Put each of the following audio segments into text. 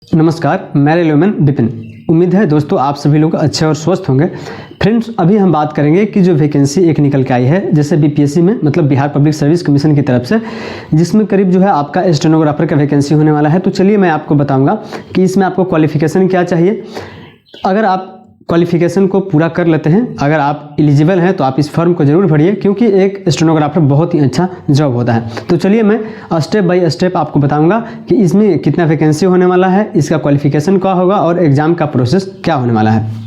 नमस्कार, मैं रेलवेमैन विपिन। उम्मीद है दोस्तों आप सभी लोग अच्छे और स्वस्थ होंगे। फ्रेंड्स, अभी हम बात करेंगे कि जो वैकेंसी एक निकल के आई है जैसे बीपीएससी में, मतलब बिहार पब्लिक सर्विस कमीशन की तरफ से, जिसमें करीब जो है आपका स्टेनोग्राफर का वैकेंसी होने वाला है। तो चलिए मैं आपको बताऊंगा कि इसमें आपको क्वालिफिकेशन क्या चाहिए। अगर आप क्वालिफिकेशन को पूरा कर लेते हैं, अगर आप एलिजिबल हैं तो आप इस फॉर्म को ज़रूर भरिए, क्योंकि एक स्टेनोग्राफर बहुत ही अच्छा जॉब होता है। तो चलिए मैं स्टेप बाय स्टेप आपको बताऊंगा कि इसमें कितना वैकेंसी होने वाला है, इसका क्वालिफिकेशन क्या होगा और एग्ज़ाम का प्रोसेस क्या होने वाला है।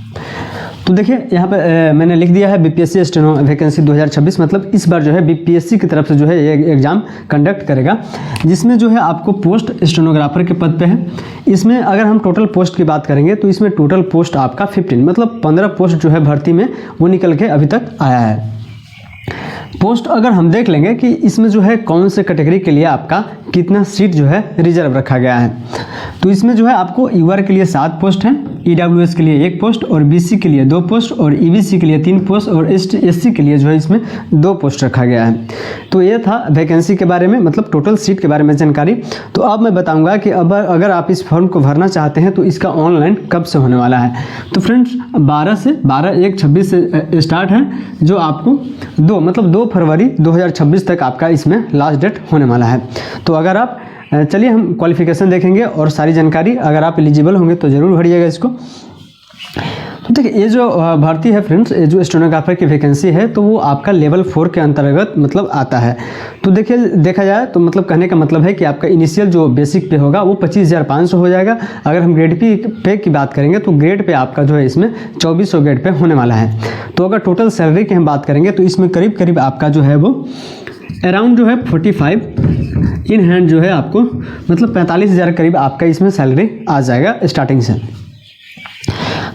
तो देखिए यहाँ पे मैंने लिख दिया है बीपीएससी स्टेनो वैकेंसी 2026, मतलब इस बार जो है बीपीएससी की तरफ से जो है ये एग्ज़ाम कंडक्ट करेगा, जिसमें जो है आपको पोस्ट स्टेनोग्राफर के पद पे है। इसमें अगर हम टोटल पोस्ट की बात करेंगे तो इसमें टोटल पोस्ट आपका 15 मतलब 15 पोस्ट जो है भर्ती में वो निकल के अभी तक आया है। पोस्ट अगर हम देख लेंगे कि इसमें जो है कौन से कैटेगरी के लिए आपका कितना सीट जो है रिजर्व रखा गया है, तो इसमें जो है आपको यूआर के लिए 7 पोस्ट हैं, ईडब्ल्यूएस के लिए 1 पोस्ट और बीसी के लिए 2 पोस्ट और ईबीसी के लिए 3 पोस्ट और एससी के लिए जो है इसमें 2 पोस्ट रखा गया है। तो ये था वैकेंसी के बारे में, मतलब टोटल सीट के बारे में जानकारी। तो अब मैं बताऊंगा कि अब अगर आप इस फॉर्म को भरना चाहते हैं तो इसका ऑनलाइन कब से होने वाला है। तो फ्रेंड्स 12/1/26 से स्टार्ट है, जो आपको 2 फरवरी 2026 तक आपका इसमें लास्ट डेट होने वाला है। तो अगर आप चलिए हम क्वालिफिकेशन देखेंगे और सारी जानकारी, अगर आप एलिजिबल होंगे तो ज़रूर भरिएगा इसको। तो देखिए ये जो भर्ती है फ्रेंड्स, ये जो स्टेनोग्राफर की वैकेंसी है तो वो आपका लेवल 4 के अंतर्गत मतलब आता है। तो देखिए देखा जाए तो मतलब कहने का मतलब है कि आपका इनिशियल जो बेसिक पे होगा वो 25,500 हो जाएगा। अगर हम ग्रेड पे की बात करेंगे तो ग्रेड पे आपका जो है इसमें 2400 ग्रेड पे होने वाला है। तो अगर टोटल सैलरी की हम बात करेंगे तो इसमें करीब करीब आपका जो है वो अराउंड जो है 45 इन हैंड जो है आपको मतलब 45,000 करीब आपका इसमें सैलरी आ जाएगा स्टार्टिंग से।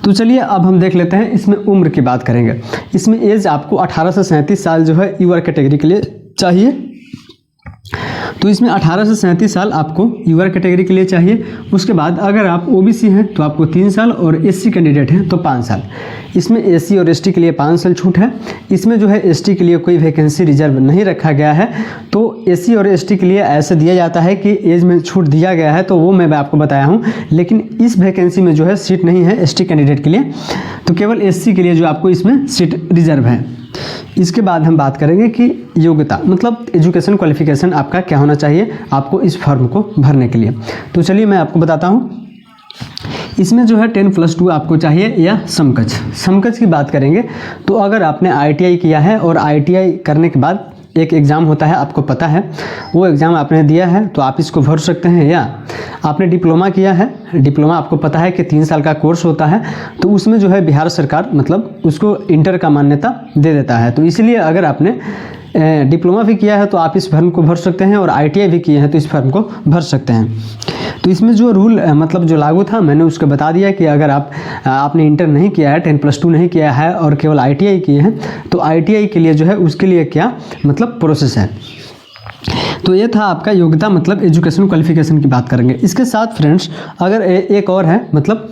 तो चलिए अब हम देख लेते हैं इसमें उम्र की बात करेंगे। इसमें एज आपको 18 से 37 साल जो है यूआर कैटेगरी के लिए चाहिए। तो इसमें 18 से 37 साल आपको यूआर कैटेगरी के लिए चाहिए। उसके बाद अगर आप ओबीसी हैं तो आपको 3 साल और एससी कैंडिडेट हैं तो 5 साल। इसमें एससी और एसटी के लिए 5 साल छूट है। इसमें जो है एसटी के लिए कोई वैकेंसी रिजर्व नहीं रखा गया है। तो एससी और एसटी के लिए ऐसे दिया जाता है कि एज में छूट दिया गया है, तो वो मैं आपको बताया हूँ, लेकिन इस वैकेंसी में जो है सीट नहीं है एसटी कैंडिडेट के लिए, तो केवल एससी के लिए जो आपको इसमें सीट रिजर्व है। इसके बाद हम बात करेंगे कि योग्यता मतलब एजुकेशन क्वालिफिकेशन आपका क्या होना चाहिए आपको इस फॉर्म को भरने के लिए। तो चलिए मैं आपको बताता हूँ। इसमें जो है 10+2 आपको चाहिए या समकक्ष की बात करेंगे तो अगर आपने आईटीआई किया है और आईटीआई करने के बाद एक एग्ज़ाम होता है, आपको पता है, वो एग्ज़ाम आपने दिया है तो आप इसको भर सकते हैं। या आपने डिप्लोमा किया है, डिप्लोमा आपको पता है कि 3 साल का कोर्स होता है, तो उसमें जो है बिहार सरकार मतलब उसको इंटर का मान्यता दे देता है। तो इसलिए अगर आपने डिप्लोमा भी किया है तो आप इस फॉर्म को भर सकते हैं और आईटीआई भी किए हैं तो इस फॉर्म को भर सकते हैं। तो इसमें जो रूल मतलब जो लागू था मैंने उसको बता दिया कि अगर आपने इंटर नहीं किया है, 10+2 नहीं किया है और केवल आईटीआई किए हैं तो आईटीआई के लिए जो है उसके लिए क्या मतलब प्रोसेस है। तो ये था आपका योग्यता मतलब एजुकेशन क्वालिफिकेशन की बात करेंगे। इसके साथ फ्रेंड्स अगर एक और है मतलब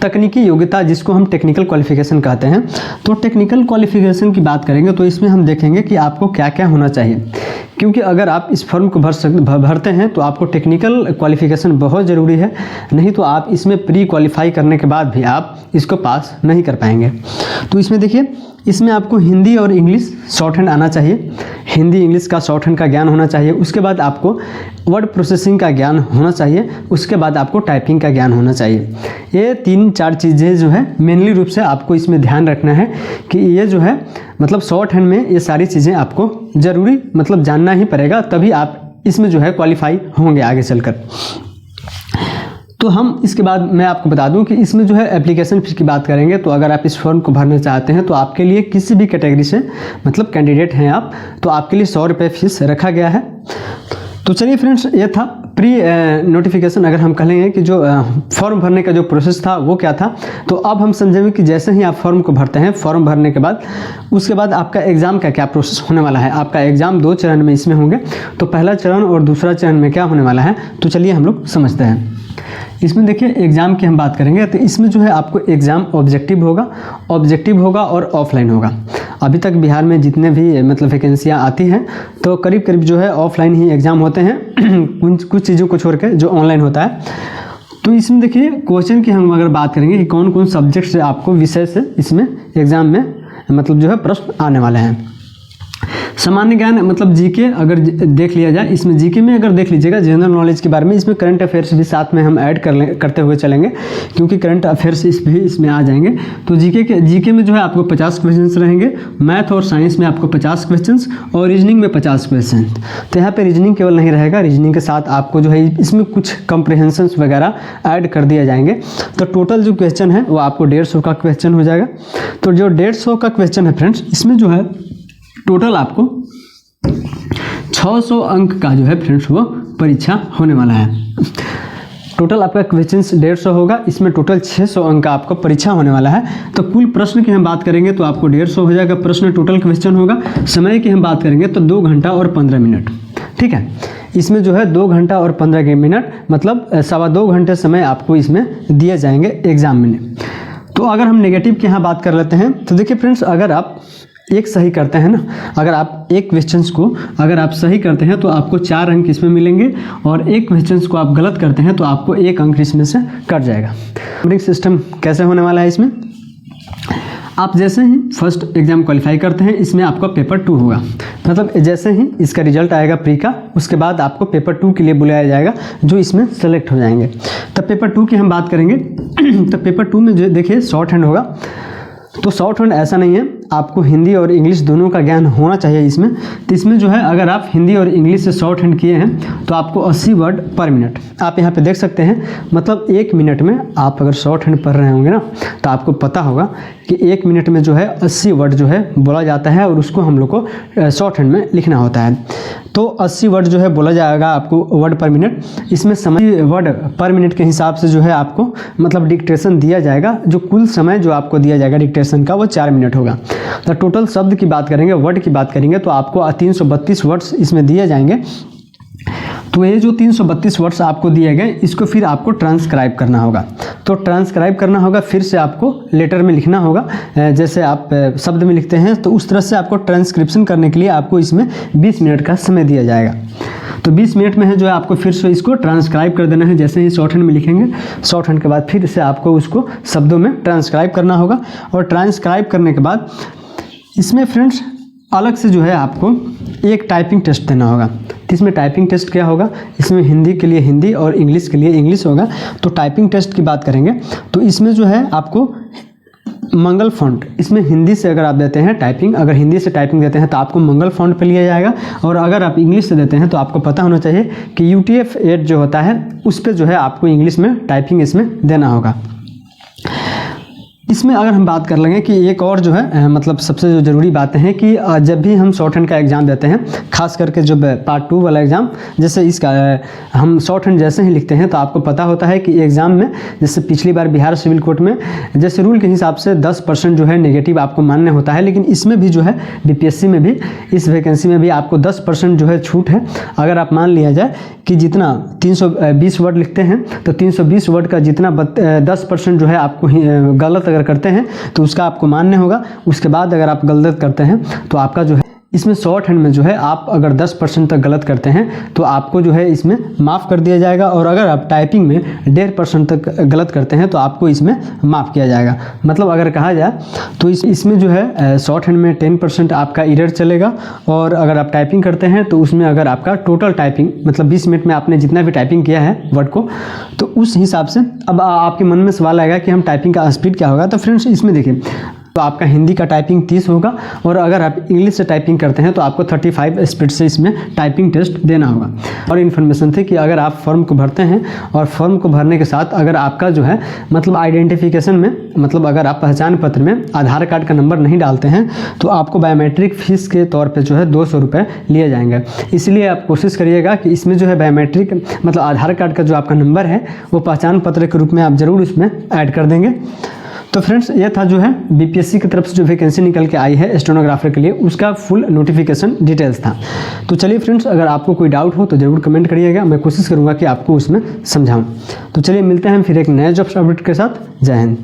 तकनीकी योग्यता, जिसको हम टेक्निकल क्वालिफिकेशन कहते हैं। तो टेक्निकल क्वालिफिकेशन की बात करेंगे तो इसमें हम देखेंगे कि आपको क्या क्या होना चाहिए, क्योंकि अगर आप इस फॉर्म को भरते हैं तो आपको टेक्निकल क्वालिफिकेशन बहुत ज़रूरी है, नहीं तो आप इसमें प्री क्वालिफाई करने के बाद भी आप इसको पास नहीं कर पाएंगे। तो इसमें देखिए, इसमें आपको हिंदी और इंग्लिश शॉर्ट हैंड आना चाहिए, हिंदी इंग्लिश का शॉर्ट हैंड का ज्ञान होना चाहिए। उसके बाद आपको वर्ड प्रोसेसिंग का ज्ञान होना चाहिए। उसके बाद आपको टाइपिंग का ज्ञान होना चाहिए। ये 3-4 चीज़ें जो है मेनली रूप से आपको इसमें ध्यान रखना है कि ये जो है मतलब शॉर्ट हैंड में ये सारी चीज़ें आपको ज़रूरी मतलब जानना ही पड़ेगा, तभी आप इसमें जो है क्वालिफाई होंगे आगे चलकर। तो हम इसके बाद मैं आपको बता दूं कि इसमें जो है एप्लीकेशन फ़ीस की बात करेंगे तो अगर आप इस फॉर्म को भरना चाहते हैं तो आपके लिए किसी भी कैटेगरी से मतलब कैंडिडेट हैं आप, तो आपके लिए 100 रुपये फीस रखा गया है। तो चलिए फ्रेंड्स, ये था प्री नोटिफिकेशन, अगर हम कहेंगे कि जो फॉर्म भरने का जो प्रोसेस था वो क्या था। तो अब हम समझेंगे कि जैसे ही आप फॉर्म को भरते हैं, फॉर्म भरने के बाद उसके बाद आपका एग्ज़ाम का क्या प्रोसेस होने वाला है। आपका एग्ज़ाम 2 चरण में इसमें होंगे, तो पहला चरण और दूसरा चरण में क्या होने वाला है, तो चलिए हम लोग समझते हैं। इसमें देखिए एग्ज़ाम की हम बात करेंगे तो इसमें जो है आपको एग्ज़ाम ऑब्जेक्टिव होगा और ऑफलाइन होगा। अभी तक बिहार में जितने भी मतलब वैकेंसियाँ आती हैं तो करीब जो है ऑफलाइन ही एग्ज़ाम होते हैं, कुछ चीज़ों को छोड़ के जो ऑनलाइन होता है। तो इसमें देखिए क्वेश्चन की हम अगर बात करेंगे कि कौन कौन सब्जेक्ट से आपको विषय से इसमें एग्जाम में मतलब जो है प्रश्न आने वाले हैं। सामान्य ज्ञान मतलब जीके अगर देख लिया जाए, इसमें जीके में अगर देख लीजिएगा जनरल नॉलेज के बारे में, इसमें करंट अफेयर्स भी साथ में हम ऐड करते हुए चलेंगे क्योंकि करंट अफेयर्स भी इसमें आ जाएंगे। तो जीके में जो है आपको 50 क्वेश्चंस रहेंगे, मैथ और साइंस में आपको 50 क्वेश्चंस और रीजनिंग में 50 क्वेश्चन। तो यहाँ पे रीजनिंग केवल नहीं रहेगा, रीजनिंग के साथ आपको जो है इसमें कुछ कंप्रिहेंशंस वगैरह ऐड कर दिया जाएंगे। तो टोटल जो क्वेश्चन है वो आपको 150 का क्वेश्चन हो जाएगा। तो जो 150 का क्वेश्चन है फ्रेंड्स, इसमें जो है टोटल आपको 600 अंक का जो है फ्रेंड्स वो परीक्षा होने वाला है। टोटल आपका क्वेश्चन 150 होगा, इसमें टोटल 600 अंक का आपको परीक्षा होने वाला है। तो कुल प्रश्न की हम बात करेंगे तो आपको 150 हो जाएगा प्रश्न, टोटल क्वेश्चन होगा। समय की हम बात करेंगे तो 2 घंटा और 15 मिनट, ठीक है। इसमें जो है 2 घंटा और 15 मिनट मतलब 2.25 घंटे समय आपको इसमें दिए जाएंगे एग्जाम में। तो अगर हम नेगेटिव की यहाँ बात कर लेते हैं तो देखिए फ्रेंड्स, अगर आप एक सही करते हैं ना, अगर आप एक क्वेश्चंस को अगर आप सही करते हैं तो आपको 4 अंक इसमें मिलेंगे, और एक क्वेश्चंस को आप गलत करते हैं तो आपको 1 अंक इसमें से कट जाएगा। नंबरिंग सिस्टम कैसे होने वाला है इसमें, आप जैसे ही फर्स्ट एग्जाम क्वालिफाई करते हैं इसमें आपका पेपर 2 होगा, मतलब जैसे ही इसका रिजल्ट आएगा प्री का, उसके बाद आपको पेपर 2 के लिए बुलाया जाएगा जो इसमें सेलेक्ट हो जाएंगे। तब पेपर 2 की हम बात करेंगे तो पेपर 2 में जो देखिए शॉर्ट हैंड होगा। तो शॉर्ट हैंड ऐसा नहीं है, आपको हिंदी और इंग्लिश दोनों का ज्ञान होना चाहिए इसमें। तो इसमें जो है अगर आप हिंदी और इंग्लिश से शॉर्ट हैंड किए हैं तो आपको 80 वर्ड पर मिनट आप यहाँ पे देख सकते हैं। मतलब 1 मिनट में आप अगर शॉर्ट हैंड पढ़ रहे होंगे ना तो आपको पता होगा कि 1 मिनट में जो है 80 वर्ड जो है बोला जाता है, और उसको हम लोग को शॉर्ट हैंड में लिखना होता है। तो 80 वर्ड जो है बोला जाएगा आपको वर्ड पर मिनट। इसमें समय वर्ड पर मिनट के हिसाब से जो है आपको मतलब डिक्टेशन दिया जाएगा। जो कुल समय जो आपको दिया जाएगा डिक्टेशन का वो 4 मिनट होगा। तो टोटल शब्द की बात करेंगे, वर्ड की बात करेंगे तो आपको 332 वर्ड्स इसमें दिए जाएंगे। तो ये जो 332 वर्ड्स आपको दिए गए, इसको फिर आपको ट्रांसक्राइब करना होगा। तो ट्रांसक्राइब करना होगा, फिर से आपको लेटर में लिखना होगा, जैसे आप शब्द में लिखते हैं तो उस तरह से आपको ट्रांसक्रिप्शन करने के लिए आपको इसमें 20 मिनट का समय दिया जाएगा। तो 20 मिनट में है जो है आपको फिर से इसको ट्रांसक्राइब कर देना है। जैसे ही शॉर्ट हैंड में लिखेंगे, शॉर्ट हैंड के बाद फिर से आपको उसको शब्दों में ट्रांसक्राइब करना होगा। और ट्रांसक्राइब करने के बाद इसमें फ्रेंड्स अलग से जो है आपको एक टाइपिंग टेस्ट देना होगा। तो इसमें टाइपिंग टेस्ट क्या होगा, इसमें हिंदी के लिए हिंदी और इंग्लिश के लिए इंग्लिश होगा। तो टाइपिंग टेस्ट की बात करेंगे तो इसमें जो है आपको मंगल फॉन्ट, इसमें हिंदी से अगर आप देते हैं टाइपिंग, अगर हिंदी से टाइपिंग देते हैं तो आपको मंगल फॉन्ट पे लिया जाएगा। और अगर आप इंग्लिश से देते हैं तो आपको पता होना चाहिए कि UTF-8 जो होता है उस पर जो है आपको इंग्लिश में टाइपिंग इसमें देना होगा। इसमें अगर हम बात कर लेंगे कि एक और जो है मतलब सबसे जो ज़रूरी बातें हैं कि जब भी हम शॉर्ट हैंड का एग्ज़ाम देते हैं, खास करके जो पार्ट 2 वाला एग्ज़ाम, जैसे इसका हम शॉर्ट हैंड जैसे ही लिखते हैं तो आपको पता होता है कि एग्ज़ाम में जैसे पिछली बार बिहार सिविल कोर्ट में जैसे रूल के हिसाब से 10% जो है नेगेटिव आपको मान्य होता है, लेकिन इसमें भी जो है BPSC में भी इस वैकेंसी में भी आपको 10% जो है छूट है। अगर आप मान लिया जाए कि जितना 320 वर्ड लिखते हैं तो 320 वर्ड का जितना 10% जो है आपको गलत अगर करते हैं तो उसका आपको मान्य होगा। उसके बाद अगर आप गलत करते हैं तो आपका जो है इसमें शॉर्ट हैंड में जो है आप अगर 10% तक गलत करते हैं तो आपको जो है इसमें माफ़ कर दिया जाएगा। और अगर आप टाइपिंग में 1.5% तक गलत करते हैं तो आपको इसमें माफ़ किया जाएगा। मतलब अगर कहा जाए तो इसमें जो है शॉर्ट हैंड में 10% आपका एरर चलेगा, और अगर आप टाइपिंग करते हैं तो उसमें अगर आपका टोटल टाइपिंग मतलब 20 मिनट में आपने जितना भी टाइपिंग किया है वर्ड को, तो उस हिसाब से अब आपके मन में सवाल आएगा कि हम टाइपिंग का स्पीड क्या होगा। तो फ्रेंड्स इसमें देखिए, तो आपका हिंदी का टाइपिंग 30 होगा, और अगर आप इंग्लिश से टाइपिंग करते हैं तो आपको 35 स्पीड से इसमें टाइपिंग टेस्ट देना होगा। और इन्फॉर्मेशन थी कि अगर आप फॉर्म को भरते हैं और फॉर्म को भरने के साथ अगर आपका जो है मतलब आइडेंटिफिकेशन में मतलब अगर आप पहचान पत्र में आधार कार्ड का नंबर नहीं डालते हैं तो आपको बायोमेट्रिक फीस के तौर पर जो है 200 रुपये लिए जाएंगे। इसलिए आप कोशिश करिएगा कि इसमें जो है बायोमेट्रिक मतलब आधार कार्ड का जो आपका नंबर है वो पहचान पत्र के रूप में आप ज़रूर उसमें ऐड कर देंगे। तो फ्रेंड्स ये था जो है BPSC की तरफ से जो वैकेंसी निकल के आई है स्टेनोग्राफर के लिए, उसका फुल नोटिफिकेशन डिटेल्स था। तो चलिए फ्रेंड्स, अगर आपको कोई डाउट हो तो ज़रूर कमेंट करिएगा, मैं कोशिश करूँगा कि आपको उसमें समझाऊँ। तो चलिए मिलते हैं फिर एक नए जॉब अपडेट के साथ। जय हिंद।